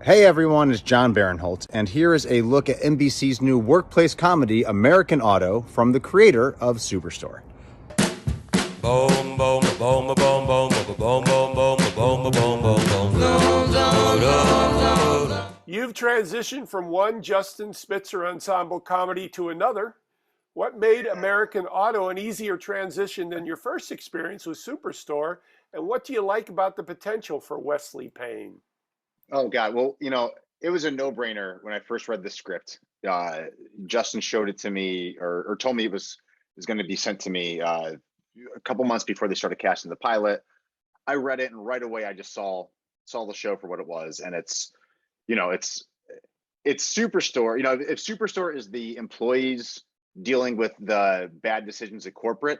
Hey everyone, it's Jon Barinholtz, and here is a look at NBC's new workplace comedy, American Auto, from the creator of Superstore. Boom, boom, boom, boom, boom, boom, boom, boom, boom, boom, boom. You've transitioned from one Justin Spitzer ensemble comedy to another. What made American Auto an easier transition than your first experience with Superstore? And what do you like about the potential for Wesley Payne? Oh God. Well, it was a no-brainer when I first read the script. Justin showed it to me or told me it was going to be sent to me a couple months before they started casting the pilot. I read it and right away I just saw the show for what it was. And it's Superstore. If Superstore is the employees dealing with the bad decisions at corporate,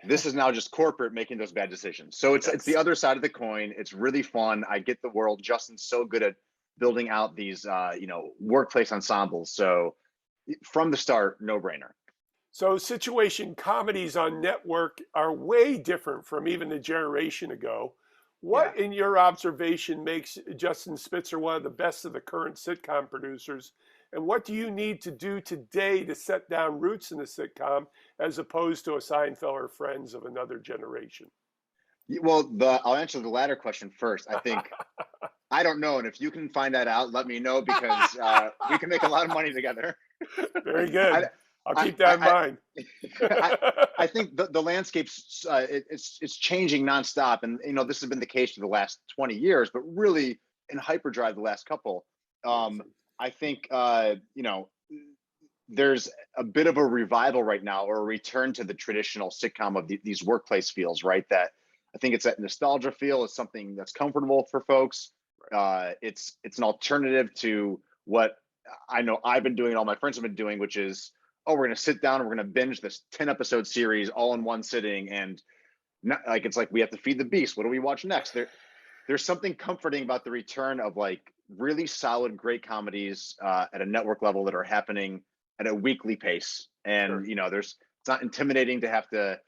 this is now just corporate making those bad decisions. So it's the other side of the coin. It's really fun. I get the world. Justin's so good at building out these workplace ensembles. So from the start, no brainer. So situation comedies on network are way different from even a generation ago. What, in your observation, makes Justin Spitzer one of the best of the current sitcom producers? And what do you need to do today to set down roots in the sitcom as opposed to a Seinfeld or Friends of another generation? Well, I'll answer the latter question first. I think I don't know, and if you can find that out, let me know because we can make a lot of money together. Very good. I'll keep that in mind. I think the landscape's it's changing nonstop, and this has been the case for the last 20 years, but really in hyperdrive the last couple. I think there's a bit of a revival right now, or a return to the traditional sitcom of these workplace feels, right? That I think it's that nostalgia feel. It's something that's comfortable for folks. It's an alternative to what I know I've been doing, all my friends have been doing, which is, oh, we're going to sit down and we're going to binge this 10-episode series all in one sitting. And it's like we have to feed the beast. What do we watch next? There's something comforting about the return of like really solid, great comedies at a network level that are happening at a weekly pace. And, it's not intimidating to have to,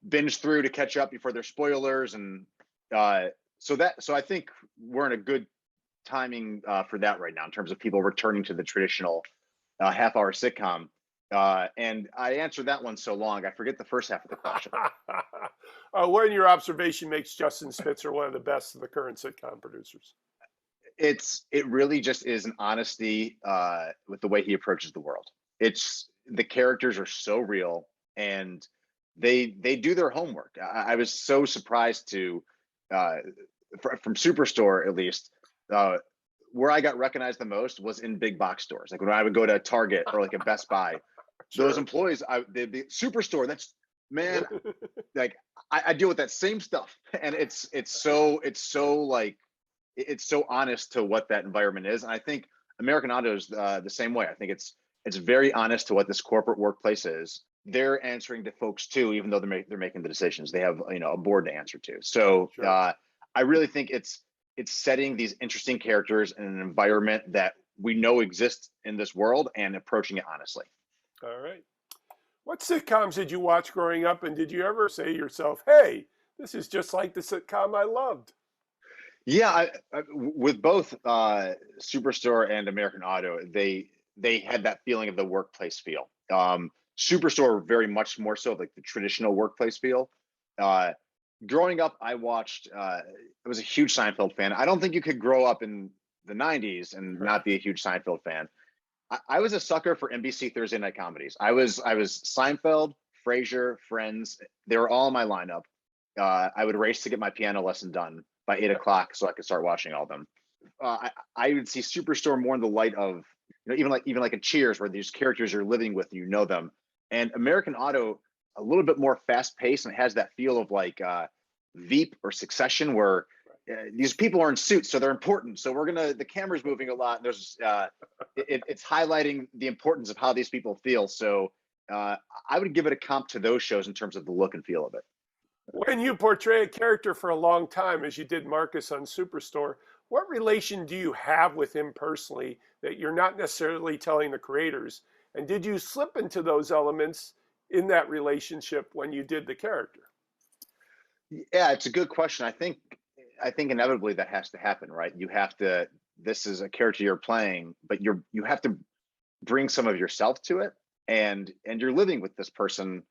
binge through to catch up before there's spoilers. And so I think we're in a good timing for that right now in terms of people returning to the traditional half-hour sitcom. And I answered that one so long, I forget the first half of the question. What in your observation makes Justin Spitzer one of the best of the current sitcom producers? It really just is an honesty with the way he approaches the world. The characters are so real, and they do their homework. I was so surprised to from Superstore, at least, where I got recognized the most was in big box stores. Like when I would go to Target or like a Best Buy, those employees, the Superstore, that's, man, like I deal with that same stuff. And it's so honest to what that environment is. And I think American Auto is the same way. I think it's very honest to what this corporate workplace is. They're answering to folks too, even though they're making the decisions. They have a board to answer to. So I really think it's setting these interesting characters in an environment that we know exists in this world and approaching it honestly. All right. What sitcoms did you watch growing up, and did you ever say to yourself, hey, this is just like the sitcom I loved? Yeah, with both Superstore and American Auto, they had that feeling of the workplace feel. Superstore very much more so like the traditional workplace feel. Growing up, I was a huge Seinfeld fan. I don't think you could grow up in the 90s and not be a huge Seinfeld fan. I was a sucker for NBC Thursday night comedies. I was Seinfeld, Frasier, Friends. They were all in my lineup. I would race to get my piano lesson done by 8 o'clock so I could start watching all of them. I would see Superstore more in the light of, even like a Cheers, where these characters you're living with, them. And American Auto, a little bit more fast paced, and it has that feel of like Veep or Succession, where these people are in suits, so they're important. So the camera's moving a lot. And there's it's highlighting the importance of how these people feel. So I would give it a comp to those shows in terms of the look and feel of it. When you portray a character for a long time, as you did Marcus on Superstore, what relation do you have with him personally that you're not necessarily telling the creators? And did you slip into those elements in that relationship when you did the character? Yeah, it's a good question. I think inevitably that has to happen, right? You have to this is a character you're playing, but you have to bring some of yourself to it, and you're living with this person,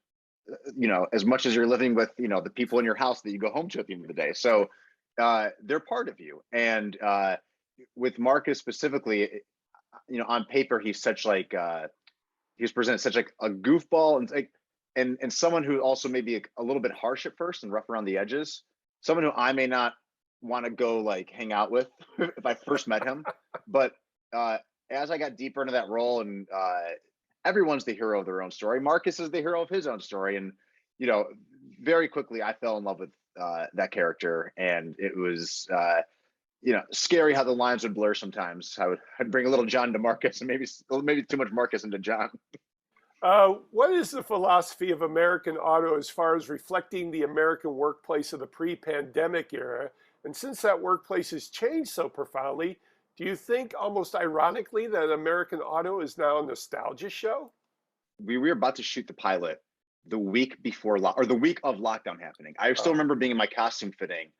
as much as you're living with, the people in your house that you go home to at the end of the day. So they're part of you. And with Marcus specifically, on paper, he's such like, he was presented such like a goofball and like, and someone who also may be a little bit harsh at first and rough around the edges, someone who I may not want to go like hang out with if I first met him. But as I got deeper into that role, and everyone's the hero of their own story. Marcus is the hero of his own story. And, very quickly I fell in love with that character. And it was, scary how the lines would blur sometimes. I'd bring a little Jon to Marcus and maybe too much Marcus into Jon. What is the philosophy of American Auto as far as reflecting the American workplace of the pre-pandemic era? And since that workplace has changed so profoundly, do you think, almost ironically, that American Auto is now a nostalgia show? We were about to shoot the pilot the week before, or the week of lockdown happening. I still remember being in my costume fitting,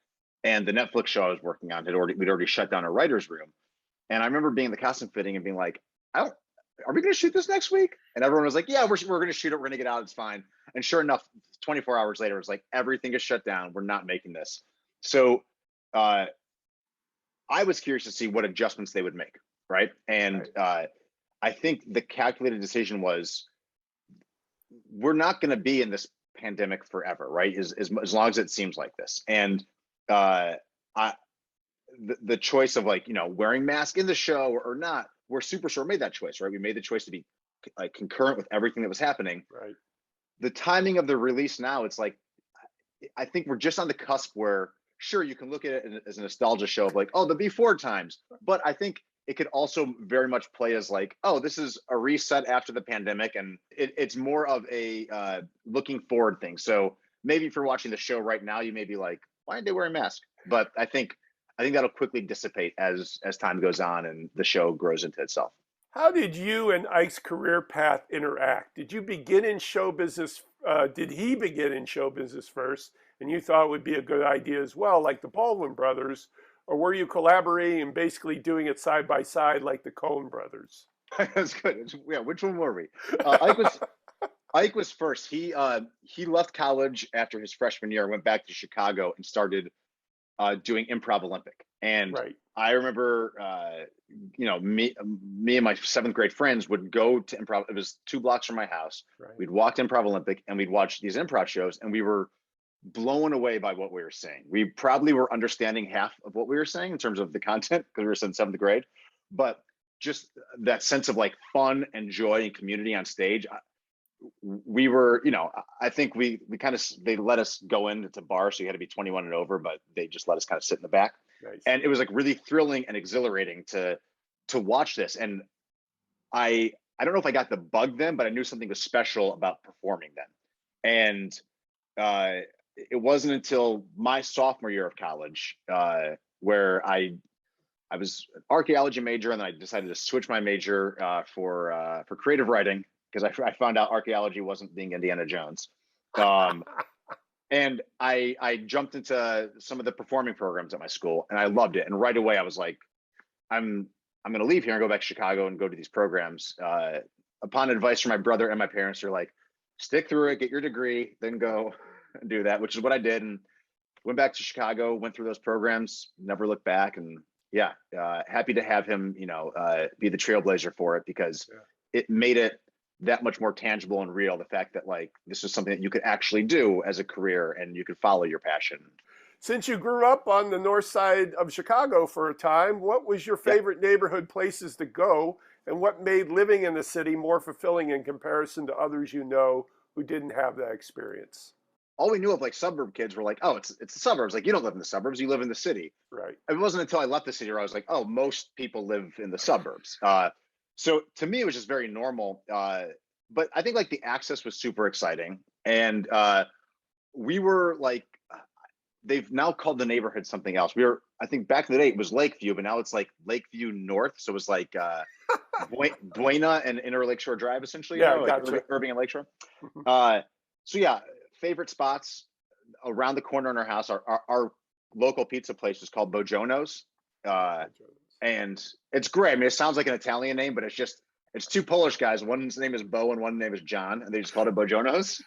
and the Netflix show I was working on we'd already shut down a writer's room. And I remember being in the costume fitting and being like, are we going to shoot this next week? And everyone was like, yeah, we're going to shoot it. We're going to get out. It's fine. And sure enough, 24 hours later, it's like, everything is shut down. We're not making this. So I was curious to see what adjustments they would make. Right. And I think the calculated decision was, we're not going to be in this pandemic forever. Right. As long as it seems like this. And the choice of like, wearing masks in the show or not, where Superstore made that choice, right? We made the choice to be like concurrent with everything that was happening. Right. The timing of the release now, it's like, I think we're just on the cusp where, sure, you can look at it as a nostalgia show of like, oh, the before times. But I think it could also very much play as like, oh, this is a reset after the pandemic. And it's more of a looking forward thing. So maybe if you're watching the show right now, you may be like, why did they wear a mask? But I think that'll quickly dissipate as time goes on and the show grows into itself. How did you and Ike's career path interact? Did you begin in show business? Did he begin in show business first, and you thought it would be a good idea as well, like the Baldwin brothers, or were you collaborating and basically doing it side by side like the Coen brothers? That's good. Yeah, which one were we? Ike was first. He left college after his freshman year, went back to Chicago and started doing Improv Olympic. And right. I remember, me and my 7th grade friends would go to improv. It was 2 blocks from my house. Right. We'd walk to Improv Olympic and we'd watch these improv shows, and we were blown away by what we were seeing. We probably were understanding half of what we were saying in terms of the content because we were in 7th grade, but just that sense of like fun and joy and community on stage. We were, I think they let us go into bar, so you had to be 21 and over, but they just let us kind of sit in the back. Nice. And it was like really thrilling and exhilarating to watch this. And I don't know if I got the bug then, but I knew something was special about performing then. And it wasn't until my sophomore year of college where I was an archaeology major, and then I decided to switch my major for creative writing, because I found out archaeology wasn't being Indiana Jones. And I jumped into some of the performing programs at my school, and I loved it. And right away I was like, I'm going to leave here and go back to Chicago and go to these programs. Upon advice from my brother and my parents, they're like, stick through it, get your degree, then go and do that, which is what I did. And went back to Chicago, went through those programs, never looked back. And yeah, happy to have him, be the trailblazer for it, because it made it that much more tangible and real. The fact that like this is something that you could actually do as a career and you could follow your passion. Since you grew up on the north side of Chicago for a time, what was your favorite neighborhood places to go, and what made living in the city more fulfilling in comparison to others who didn't have that experience? All we knew of like suburb kids were like, oh, it's the suburbs. Like, you don't live in the suburbs, you live in the city. Right. It wasn't until I left the city where I was like, oh, most people live in the suburbs. So to me, it was just very normal. But I think like the access was super exciting. And we were like, they've now called the neighborhood something else. I think back in the day it was Lakeview, but now it's like Lakeview North. So it was like Buena and Inner Lakeshore Drive, essentially. Yeah, like Irving and Lakeshore. So yeah, favorite spots around the corner in our house. Our local pizza place is called Bojono's. and it's great. I mean, it sounds like an Italian name, but it's two Polish guys. One's name is Bo and one's name is John, and they just called it Bojonos.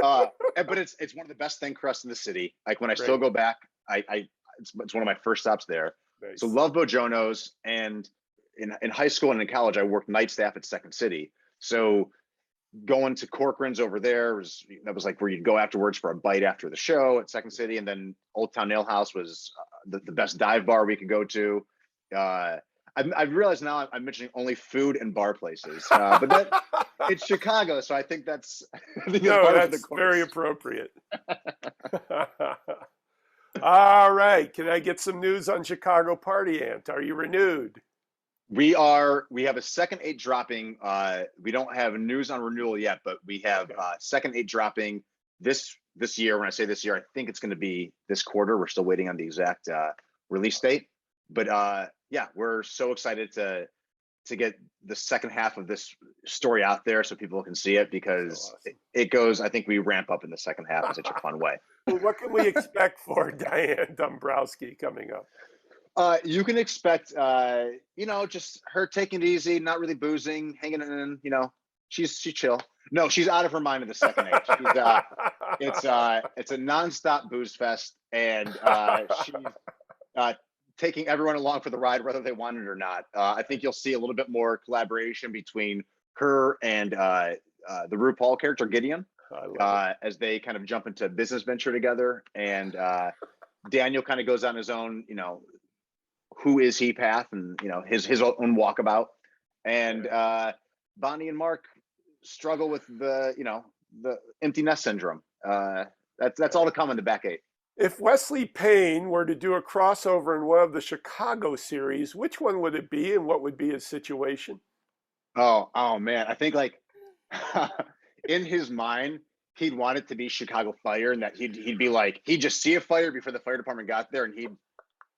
But it's one of the best thin crusts in the city. Like when I still go back, it's one of my first stops there. Nice. So love Bojonos. And in high school and in college, I worked night staff at Second City. So going to Corcoran's over there was like where you'd go afterwards for a bite after the show at Second City, and then Old Town Ale House was the best dive bar we could go to. I've realized now I'm mentioning only food and bar places, but it's Chicago, so I think that's that's very appropriate. All right, can I get some news on Chicago Party Ant? Are you renewed? We have a second 8 dropping. We don't have news on renewal yet, but we have second 8 dropping this year. When I say this year, I think it's going to be this quarter. We're still waiting on the exact release date, but yeah, we're so excited to get the second half of this story out there so people can see it, because it goes, I think we ramp up in the second half in such a fun way. Well, what can we expect for Diane Dombrowski coming up? You can expect, just her taking it easy, not really boozing, hanging in, she's chill. No, she's out of her mind in the second age. It's a nonstop booze fest, and she's taking everyone along for the ride, whether they want it or not. I think you'll see a little bit more collaboration between her and the RuPaul character Gideon, as they kind of jump into business venture together. And Daniel kind of goes on his own, who is he path, and his own walkabout. And Bonnie and Mark struggle with the empty nest syndrome. That's all to come in the back 8. If Wesley Payne were to do a crossover in one of the Chicago series, which one would it be, and what would be his situation? Oh man, I think like in his mind, he'd want it to be Chicago Fire, and that he'd be like, he'd just see a fire before the fire department got there, and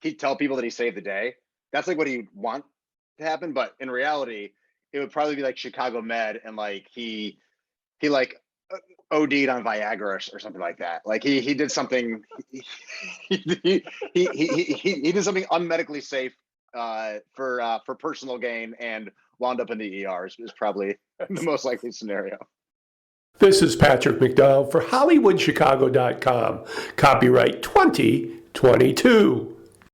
he'd tell people that he saved the day. That's like what he'd want to happen, but in reality, it would probably be like Chicago Med, and like he like OD'd on Viagra or something like that. Like he did something. He did something unmedically safe for personal gain and wound up in the ER. Is probably the most likely scenario. This is Patrick McDonald for HollywoodChicago.com. Copyright 2022.